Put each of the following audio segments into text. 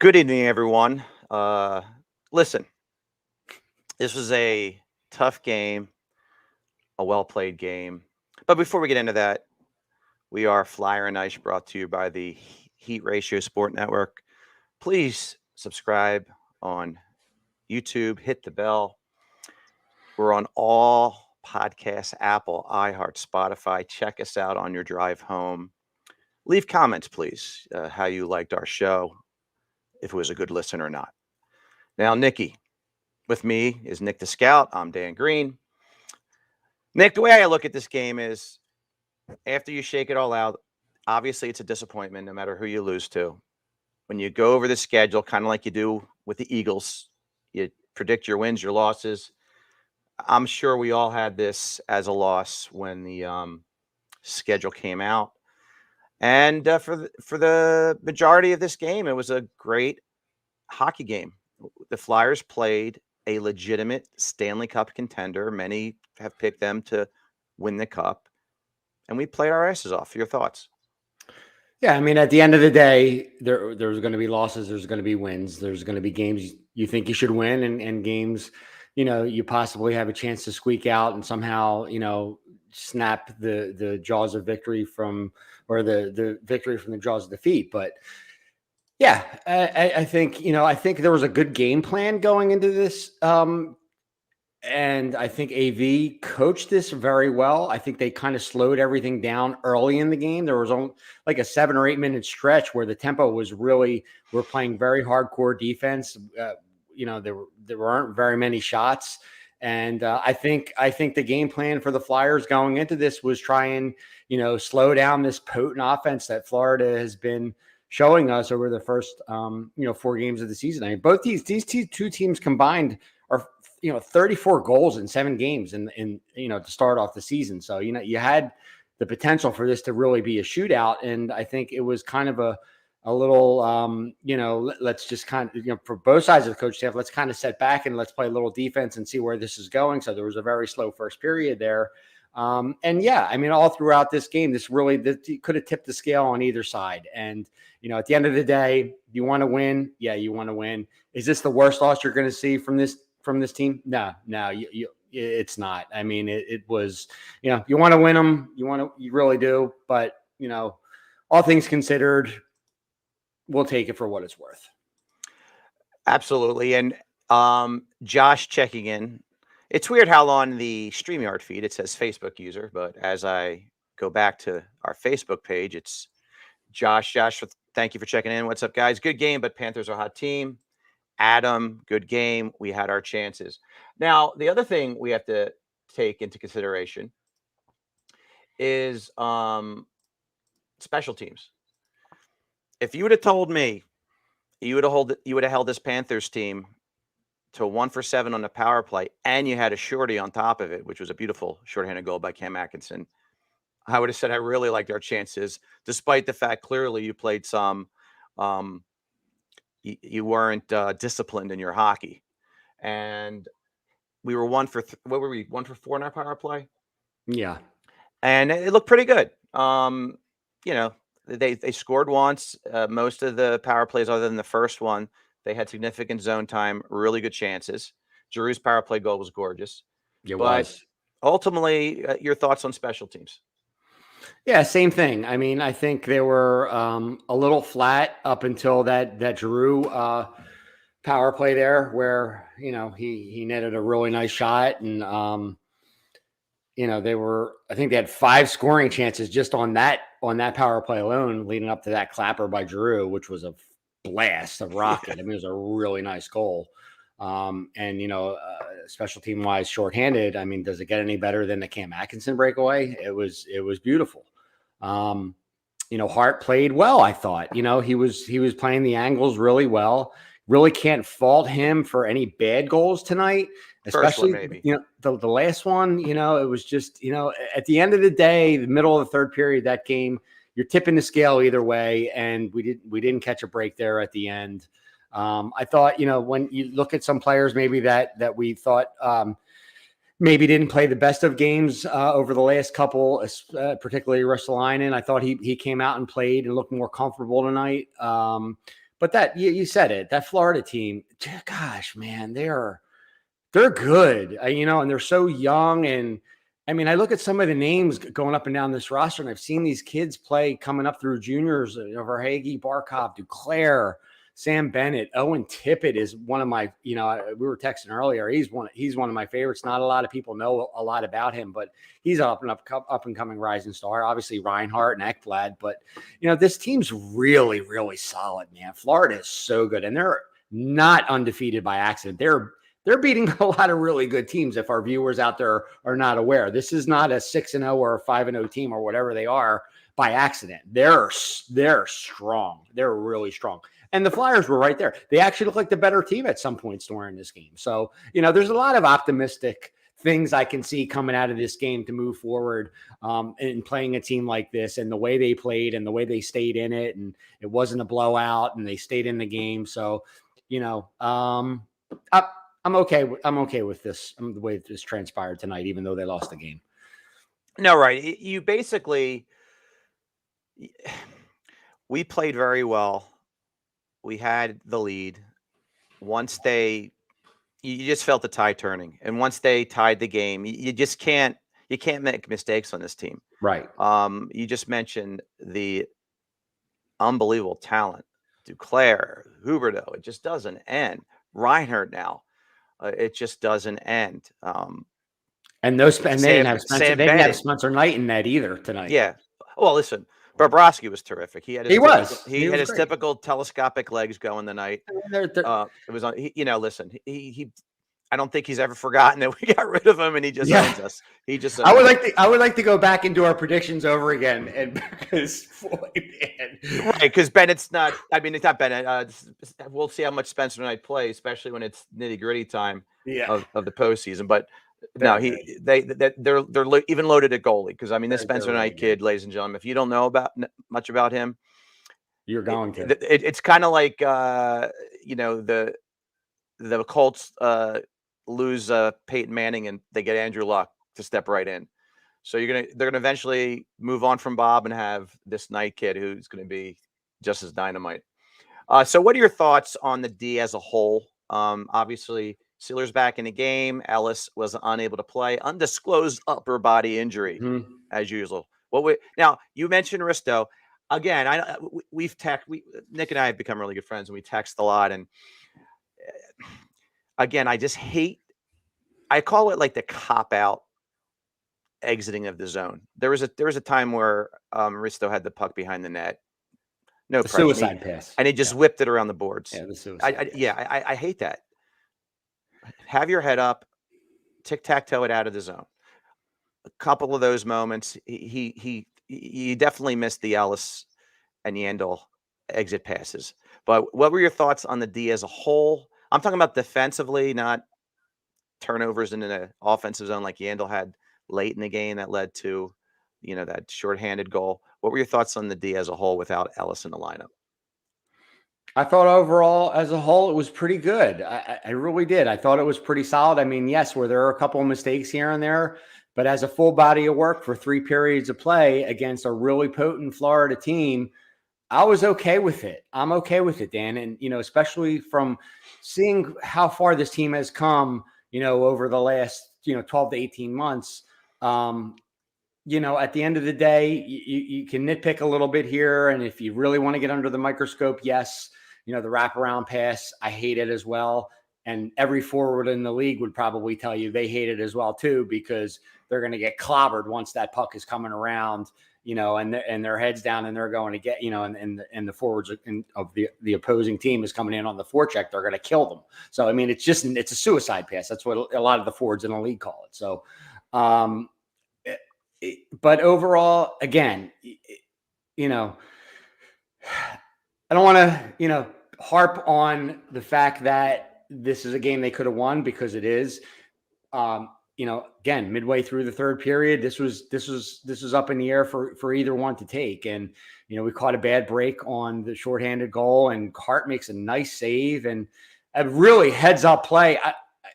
Good evening, everyone. Listen, this was a tough game, a well-played game. But before we get into that, we are Flyer and Ice brought to you by the Heat Ratio Sport Network. Please subscribe on YouTube, hit the bell. We're on all podcasts, Apple, iHeart, Spotify. Check us out on your drive home. Leave comments, please, how you liked our show, if it was a good listen or not. Now, Nikki, with me is Nick the Scout. I'm Dan Green. Nick, the way I look at this game is after you shake it all out, obviously it's a disappointment no matter who you lose to. When you go over the schedule, kind of like you do with the Eagles, you predict your wins, your losses. I'm sure we all had this as a loss when the schedule came out. And for the majority of this game, it was a great hockey game. The Flyers played a legitimate Stanley Cup contender. Many have picked them to win the cup, and we played our asses off. Your thoughts? Yeah, I mean, at the end of the day, there's going to be losses. There's going to be wins. There's going to be games you think you should win, and games, you possibly have a chance to squeak out and somehow, snap the jaws of victory or the victory from the jaws of defeat. But yeah, I think there was a good game plan going into this. And I think AV coached this very well. I think they kind of slowed everything down early in the game. There was only like a 7 or 8 minute stretch where the tempo was we're playing very hardcore defense. There weren't very many shots. And I think the game plan for the Flyers going into this was try and, slow down this potent offense that Florida has been showing us over the first, 4 games of the season. I mean, both these two teams combined are 34 goals in 7 games in to start off the season. So, you had the potential for this to really be a shootout. And I think it was kind of a little, let's just kind of, for both sides of the coach staff, let's kind of set back and let's play a little defense and see where this is going. So there was a very slow first period there. And yeah, I mean, all throughout this game, this could have tipped the scale on either side. And, at the end of the day, you want to win. Yeah, you want to win. Is this the worst loss you're going to see from this team? No, it's not. I mean, it was, you want to win them. You really do. But, all things considered, we'll take it for what it's worth. Absolutely. And Josh checking in. It's weird how on the StreamYard feed it says Facebook user, but as I go back to our Facebook page, it's Josh. Josh, thank you for checking in. What's up, guys? Good game, but Panthers are a hot team. Adam, good game. We had our chances. Now, the other thing we have to take into consideration is special teams. If you would have told me you would have held this Panthers team to 1 for 7 on the power play, and you had a shorty on top of it, which was a beautiful shorthanded goal by Cam Atkinson, I would have said I really liked our chances, despite the fact clearly you played some. You weren't disciplined in your hockey, and we were 1 for what were we 1 for 4 in our power play? Yeah, and it looked pretty good. They scored once. Most of the power plays, other than the first one, they had significant zone time, really good chances. Giroux's power play goal was gorgeous. It was. Ultimately, your thoughts on special teams? Yeah, same thing. I mean, I think they were a little flat up until that Giroux power play there, where he netted a really nice shot, and I think they had 5 scoring chances just on that power play alone, leading up to that clapper by Giroux, which was a blast, a rocket. I mean, it was a really nice goal. Special team wise, shorthanded. I mean, does it get any better than the Cam Atkinson breakaway? It was beautiful. Hart played well. I thought, he was playing the angles really well. Really can't fault him for any bad goals tonight, especially maybe. The last one. It was just at the end of the day, the middle of the third period, that game, you're tipping the scale either way, and we didn't catch a break there at the end. I thought, when you look at some players maybe that we thought maybe didn't play the best of games over the last couple, particularly Ristolainen, I thought he came out and played and looked more comfortable tonight. But that you said it, that Florida team, gosh, man, they're good, and they're so young. And I mean, I look at some of the names going up and down this roster, and I've seen these kids play coming up through juniors, Verhage, Barkov, Duclair, Sam Bennett, Owen Tippett is one of my, we were texting earlier. He's one of my favorites. Not a lot of people know a lot about him, but he's up and coming rising star. Obviously Reinhardt and Ekblad, but this team's really, really solid, man. Florida is so good, and they're not undefeated by accident. They're beating a lot of really good teams. If our viewers out there are not aware, this is not a 6-0 or a 5-0 team or whatever they are by accident. They're strong. They're really strong. And the Flyers were right there. They actually look like the better team at some points during this game. So, there's a lot of optimistic things I can see coming out of this game to move forward and playing a team like this, and the way they played and the way they stayed in it. And it wasn't a blowout, and they stayed in the game. So, I'm okay. I'm okay with this. The way this transpired tonight, even though they lost the game. No, right. You basically, we played very well. We had the lead. Once you just felt the tide turning, and once they tied the game, you can't make mistakes on this team. Right. You just mentioned the unbelievable talent, Duclair, Huberdeau. It just doesn't end. Reinhardt now. It just doesn't end. And they didn't have Spencer. They didn't have Spencer Knight in that either tonight. Yeah. Well, listen, Bobrovsky was terrific. He had his typical telescopic legs going tonight. It was on. Listen, he. I don't think he's ever forgotten that we got rid of him, and he just owns us. He just. I would like to go back and do our predictions over again, and because Floyd, man. Right, because Bennett's not. I mean, it's not Bennett. We'll see how much Spencer Knight plays, especially when it's nitty gritty time of the postseason. But no, they're even loaded at goalie, because I mean, this Spencer Knight kid, ladies and gentlemen, if you don't know much about him, you're going to. It's kind of like the Colts lose Peyton Manning and they get Andrew Luck to step right in. So they're gonna eventually move on from Bob and have this Knight kid who's going to be just as dynamite. So what are your thoughts on the D as a whole? Obviously, Sealer's back in the game. Ellis was unable to play, undisclosed upper body injury, as usual. Now you mentioned Risto again. Nick and I have become really good friends, and we text a lot. And again, I just hate. I call it like the cop out exiting of the zone. There was a time where Risto had the puck behind the net. No the suicide pass, and he just whipped it around the boards. Yeah, the suicide. I hate that. Have your head up, tic-tac-toe it out of the zone. A couple of those moments, he definitely missed the Ellis and Yandel exit passes. But what were your thoughts on the D as a whole? I'm talking about defensively, not turnovers in the offensive zone like Yandel had late in the game that led to, that shorthanded goal. What were your thoughts on the D as a whole without Ellis in the lineup? I thought overall, as a whole, it was pretty good. I really did. I thought it was pretty solid. I mean, yes, there are a couple of mistakes here and there, but as a full body of work for 3 periods of play against a really potent Florida team, I was okay with it. I'm okay with it, Dan. And, especially from seeing how far this team has come, over the last, 12 to 18 months. At the end of the day, you can nitpick a little bit here. And if you really want to get under the microscope, yes, the wraparound pass, I hate it as well. And every forward in the league would probably tell you they hate it as well, too, because they're going to get clobbered once that puck is coming around, and their heads down, and they're going to get, and the forwards of the opposing team is coming in on the forecheck. They're going to kill them. So, I mean, it's a suicide pass. That's what a lot of the forwards in the league call it. So, but overall, again, I don't want to, harp on the fact that this is a game they could have won, because it is. Again, midway through the third period, this was up in the air for either one to take. And, we caught a bad break on the shorthanded goal, and Hart makes a nice save and a really heads up play.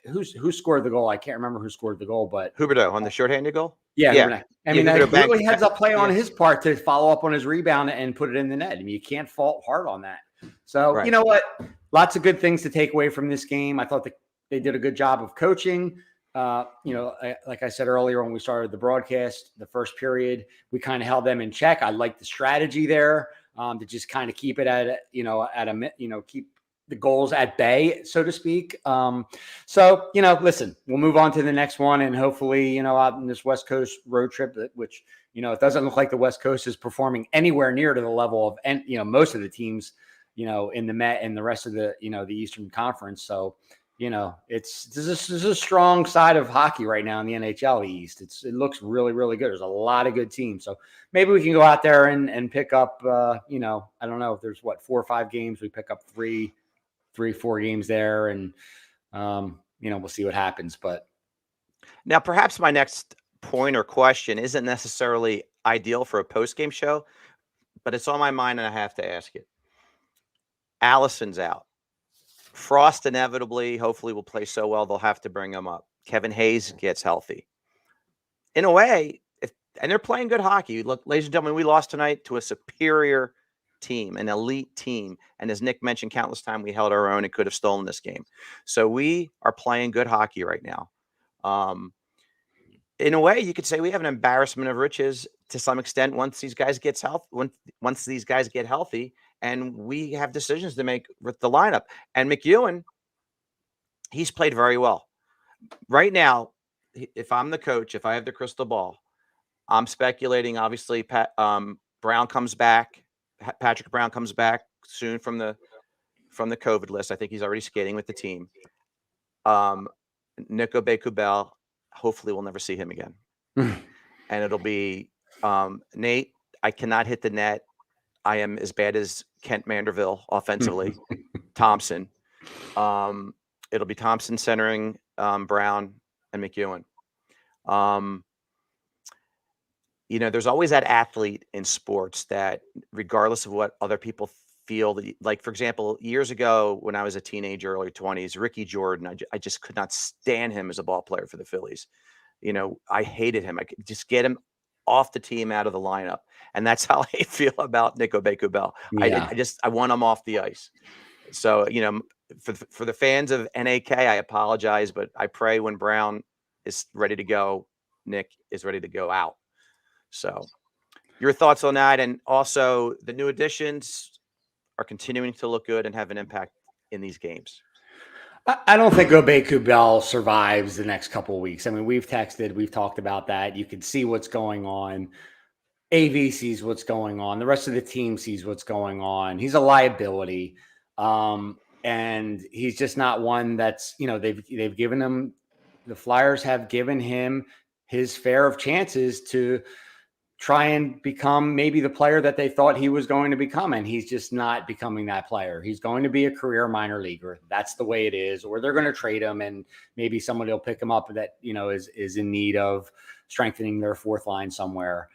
Who scored the goal? I can't remember who scored the goal, but Huberdeau on the shorthanded goal. Yeah. I mean, that really heads up play on his part to follow up on his rebound and put it in the net. I mean, you can't fault Hart on that. So, Right. you know what? Lots of good things to take away from this game. I thought that they did a good job of coaching. Like I said earlier when we started the broadcast, the first period, we kind of held them in check. I like the strategy there to just kind of keep it keep the goals at bay, so to speak. Listen, we'll move on to the next one, and hopefully, out in this West Coast road trip, which, it doesn't look like the West Coast is performing anywhere near to the level of, and most of the teams, in the Met and the rest of the, the Eastern Conference. So, this is a strong side of hockey right now in the NHL East. It looks really, really good. There's a lot of good teams. So maybe we can go out there and pick up, I don't know if there's 4 or 5 games. We pick up 4 games there, and, we'll see what happens. But Now, perhaps my next point or question isn't necessarily ideal for a post-game show, but it's on my mind and I have to ask it. Allison's out. Frost inevitably, hopefully, will play so well they'll have to bring him up. Kevin Hayes gets healthy. In a way, and they're playing good hockey. Look, ladies and gentlemen, we lost tonight to a superior team, an elite team. And as Nick mentioned countless times, we held our own and could have stolen this game. So we are playing good hockey right now. In a way, you could say we have an embarrassment of riches to some extent once these guys get healthy, and we have decisions to make with the lineup. And McEwen, he's played very well. Right now, if I'm the coach, if I have the crystal ball, I'm speculating. Obviously, Brown comes back. Patrick Brown comes back soon from the COVID list. I think he's already skating with the team. Nico Beku-Bell, hopefully we'll never see him again. And it'll be Nate, I cannot hit the net. I am as bad as Kent Manderville offensively. Thompson. It'll be Thompson centering Brown and McEwen. There's always that athlete in sports that, regardless of what other people feel, like, for example, years ago when I was a teenager, early 20s, Ricky Jordan, I just could not stand him as a ball player for the Phillies. I hated him. I could just get him off the team, out of the lineup. And that's how I feel about Nico Beku-Bell. Yeah. I want him off the ice. So, for the fans of NAK, I apologize, but I pray when Brown is ready to go, Nick is ready to go out. So your thoughts on that? And also, the new additions are continuing to look good and have an impact in these games. I don't think Beku-Bell survives the next couple of weeks. I mean, we've talked about that. You can see what's going on. AV sees what's going on. The rest of the team sees what's going on. He's a liability. And he's just not one that's, they've given him, the Flyers have given him his fair of chances to try and become maybe the player that they thought he was going to become. And he's just not becoming that player. He's going to be a career minor leaguer. That's the way it is. Or they're going to trade him and maybe somebody will pick him up that, is in need of strengthening their fourth line somewhere.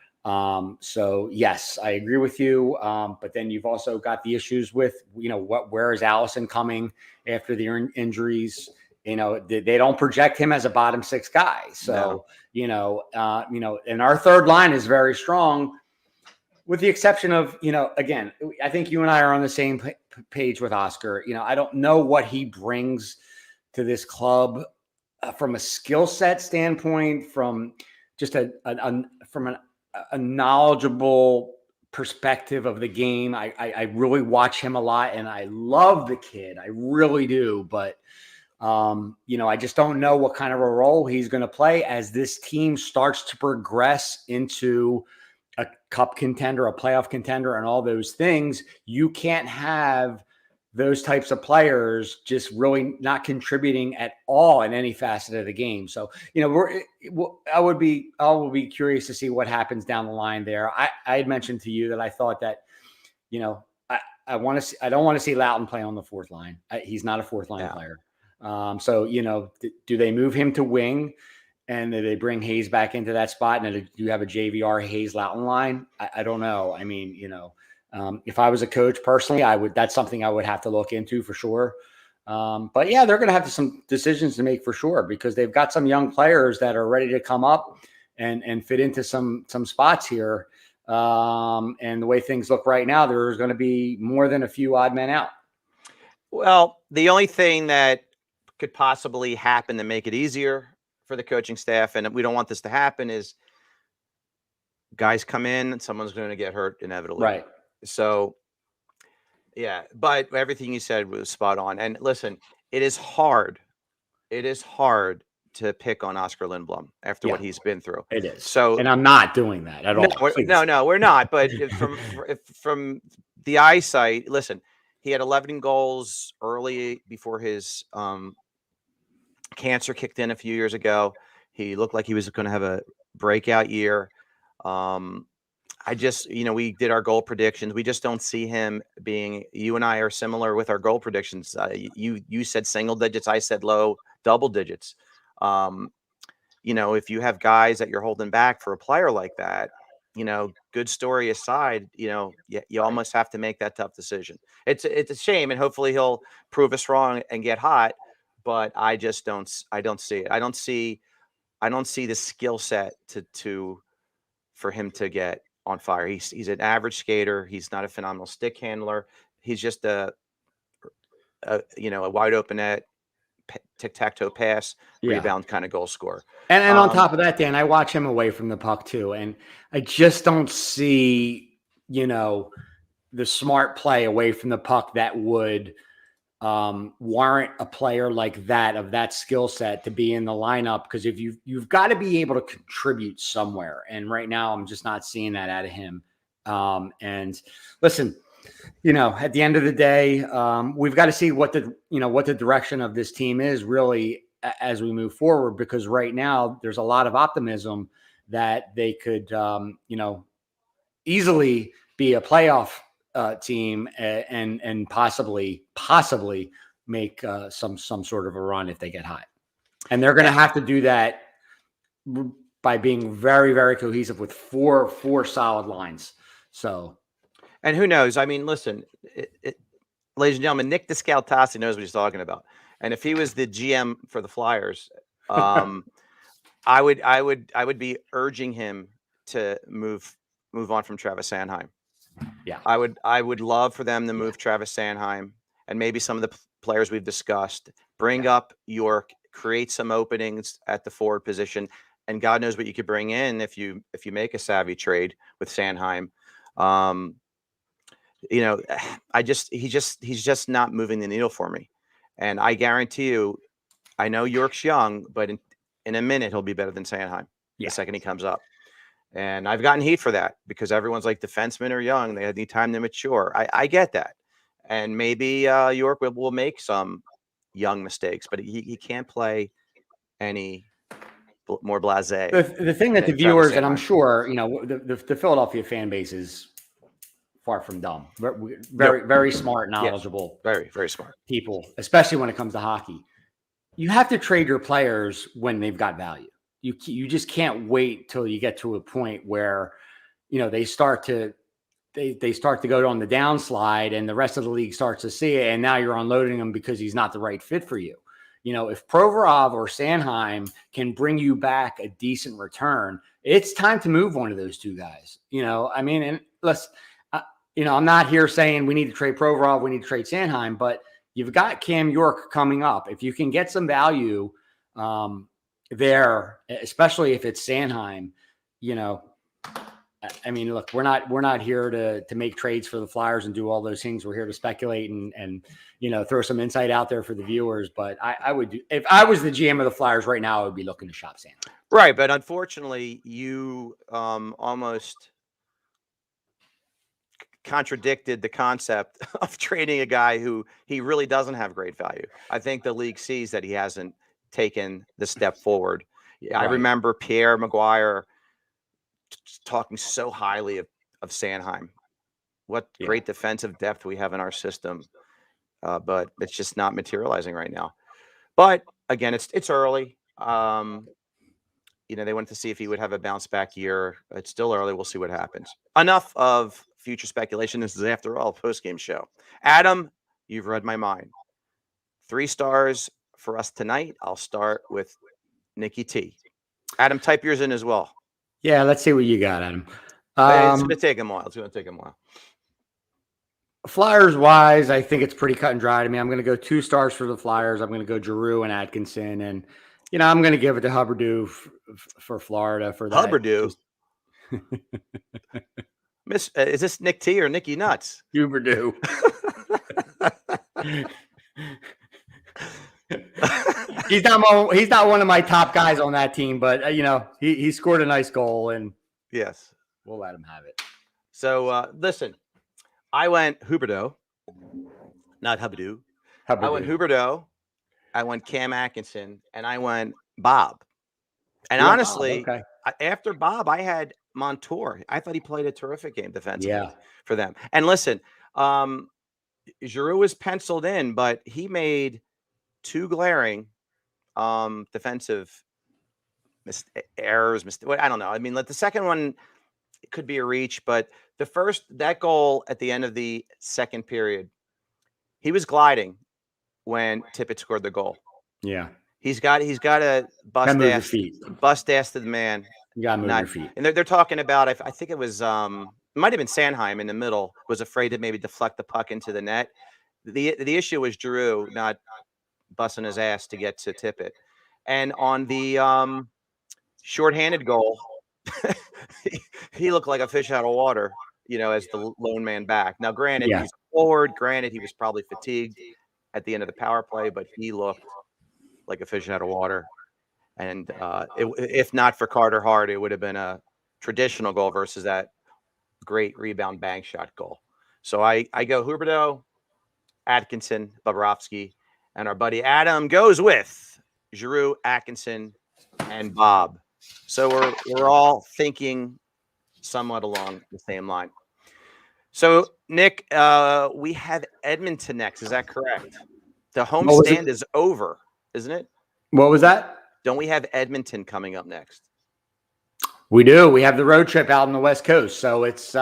So yes, I agree with you. But then you've also got the issues with, where is Allison coming after the injuries? They don't project him as a bottom 6 guy. So, no. And our third line is very strong, with the exception of, again, I think you and I are on the same page with Oscar. I don't know what he brings to this club from a skill set standpoint, from just from a knowledgeable perspective of the game. I really watch him a lot, and I love the kid. I really do. But I just don't know what kind of a role he's going to play as this team starts to progress into a cup contender, a playoff contender, and all those things. You can't have those types of players just really not contributing at all in any facet of the game. So, I will be curious to see what happens down the line there. I had mentioned to you that I thought that, I don't want to see Loughton play on the fourth line. He's not a fourth line player. So, do they move him to wing, and do they bring Hayes back into that spot? And do you have a JVR Hayes Loughton line? I don't know. I mean, if I was a coach personally, that's something I would have to look into for sure. But yeah, they're going to have some decisions to make for sure, because they've got some young players that are ready to come up and fit into some spots here. And the way things look right now, there's going to be more than a few odd men out. Well, the only thing that could possibly happen to make it easier for the coaching staff, and we don't want this to happen, is guys come in and someone's going to get hurt inevitably. Right. So, yeah, but everything you said was spot on. And listen, it is hard. It is hard to pick on Oscar Lindblom after Yeah, what he's been through. it is. So, And I'm not doing that at no, all. Please. no, we're not. But from the eyesight, listen, he had 11 goals early before his cancer kicked in a few years ago. He looked like he was going to have a breakout year. I just, we did our goal predictions. We just don't see him being. You and I are similar with our goal predictions. You said single digits. I said low double digits. If you have guys that you're holding back for a player like that, good story aside, you almost have to make that tough decision. It's a shame, and hopefully he'll prove us wrong and get hot. But I just don't. I don't see it. I don't see the skill set for him to get on fire. He's an average skater. He's not a phenomenal stick handler. He's just a wide open net, tic-tac-toe pass, rebound kind of goal scorer. And on top of that, Dan, I watch him away from the puck too. And I just don't see, the smart play away from the puck that would warrant a player like that, of that skill set, to be in the lineup. Because if you've got to be able to contribute somewhere. And right now I'm just not seeing that out of him. And listen, at the end of the day, we've got to see what the direction of this team is really as we move forward, because right now there's a lot of optimism that they could, easily be a playoff team and possibly make some sort of a run if they get hot. And they're going to have to do that by being very, very cohesive with four solid lines. So. And who knows? I mean, listen, ladies and gentlemen, Nick Descaltassi knows what he's talking about. And if he was the GM for the Flyers, I would be urging him to move on from Travis Sanheim. Yeah, I would love for them to move Travis Sanheim and maybe some of the players we've discussed. Bring up York, create some openings at the forward position, and God knows what you could bring in if you make a savvy trade with Sanheim. He's just not moving the needle for me. And I guarantee you, I know York's young, but in a minute he'll be better than Sanheim the second he comes up. And I've gotten heat for that because everyone's like, defensemen are young, they need time to mature. I get that, and maybe York will make some young mistakes, but he can't play any more blasé. The thing that the viewers, and I'm sure the Philadelphia fan base is far from dumb. Very smart, knowledgeable, very, very smart people, especially when it comes to hockey. You have to trade your players when they've got value. You just can't wait till you get to a point where, they start to go on the downslide and the rest of the league starts to see it. And now you're unloading them because he's not the right fit for you. If Provorov or Sanheim can bring you back a decent return, it's time to move one of those two guys. And let's, I'm not here saying we need to trade Provorov, we need to trade Sanheim, but you've got Cam York coming up. If you can get some value there, especially if it's Sanheim, look, we're not here to make trades for the Flyers and do all those things. We're here to speculate and throw some insight out there for the viewers. But I would do, if I was the GM of the Flyers right now, I would be looking to shop Sanheim. Right, but unfortunately, you almost contradicted the concept of trading a guy who he really doesn't have great value. I think the league sees that he hasn't taken the step forward. Right. I remember Pierre Maguire talking so highly of Sanheim. What great defensive depth we have in our system, but it's just not materializing right now. But again, it's early. They wanted to see if he would have a bounce back year. It's still early. We'll see what happens. Enough of future speculation. This is, after all, a post-game show. Adam, you've read my mind. 3 stars for us tonight. I'll start with Nikki T. Adam, type yours in as well. Yeah, let's see what you got, Adam. It's going to take him a while. Flyers wise, I think it's pretty cut and dried. I mean, I'm going to go 2 stars for the Flyers. I'm going to go Giroux and Atkinson, and I'm going to give it to Huberdeau for Florida for that. Huberdeau. Just Is this Nick T or Nicky Nuts? Huberdeau. He's not one of my top guys on that team, but he scored a nice goal, and yes, we'll let him have it. So listen, I went Huberdeau, not Huberdeau. I went Huberdeau, I went Cam Atkinson, and I went Bob. And honestly, Bob, okay. After Bob, I had Montour. I thought he played a terrific game defensively for them. And listen, Giroux was penciled in, but he made 2 glaring defensive errors. I don't know. I mean, the second one could be a reach, but that goal at the end of the second period, he was gliding when Tippett scored the goal. Yeah. He's got to bust ass to the man. You got to move your feet. And they're talking about, I think it was, it might have been Sanheim in the middle, was afraid to maybe deflect the puck into the net. The issue was Giroux not busting his ass to get to Tippett. And on the shorthanded goal, he looked like a fish out of water, as the lone man back. Now, granted, he's forward. Granted, he was probably fatigued at the end of the power play, but he looked like a fish out of water. And if not for Carter Hart, it would have been a traditional goal versus that great rebound bank shot goal. So I go Huberdeau, Atkinson, Bobrovsky, and our buddy Adam goes with Giroux, Atkinson, and Bob. So we're all thinking somewhat along the same line. So Nick, we have Edmonton next. Is that correct? The homestand is over, isn't it? What was that? Don't we have Edmonton coming up next? We do. We have the road trip out on the West Coast. So it's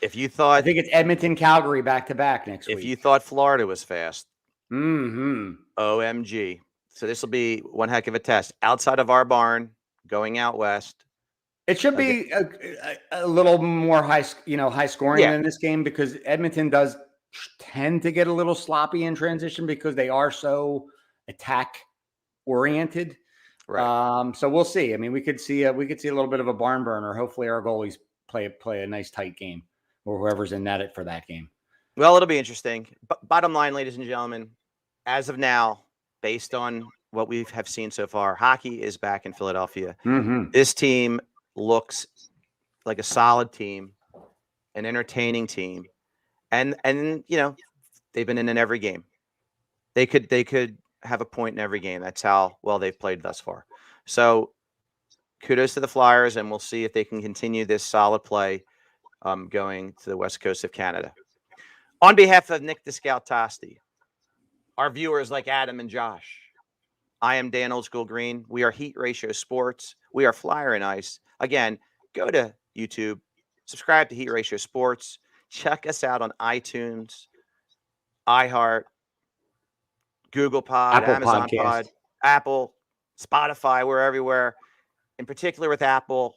if you thought, I think it's Edmonton, Calgary back to back next week. If you thought Florida was fast, OMG. So this will be one heck of a test outside of our barn, going out west. It should be a little more high scoring than this game, because Edmonton does tend to get a little sloppy in transition because they are so attack oriented. Right. So we'll see. I mean, we could see a little bit of a barn burner. Hopefully our goalies play a nice tight game, or whoever's in net for that game. Well, it'll be interesting. But bottom line, ladies and gentlemen, as of now, based on what we have seen so far, hockey is back in Philadelphia. This team looks like a solid team, an entertaining team, and they've been in every game. They could have a point in every game. That's how well they've played thus far. So kudos to the Flyers, and we'll see if they can continue this solid play going to the West Coast of Canada. On behalf of Nick the Scout Tosti, our viewers like Adam and Josh, I am Dan Old School Green. We are Heat Ratio Sports. We are Flyer and Ice. Again, go to YouTube, subscribe to Heat Ratio Sports. Check us out on iTunes, iHeart, Google Pod, Amazon Pod, Apple, Spotify. We're everywhere. In particular with Apple,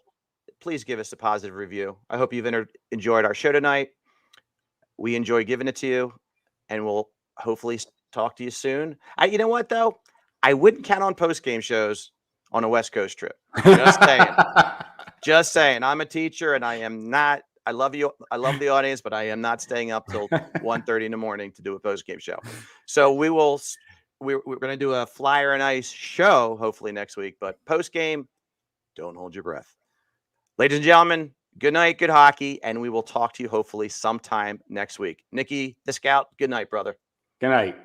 please give us a positive review. I hope you've enjoyed our show tonight. We enjoy giving it to you, and we'll hopefully talk to you soon. You know what, though? I wouldn't count on post-game shows on a West Coast trip. Just saying. Just saying. I'm a teacher, and I am not – I love you. I love the audience, but I am not staying up till 1:30 in the morning to do a post-game show. So we're going to do a Flyer and Ice show hopefully next week, but post-game, don't hold your breath. Ladies and gentlemen, good night, good hockey, and we will talk to you hopefully sometime next week. Nicky the Scout, good night, brother. Good night.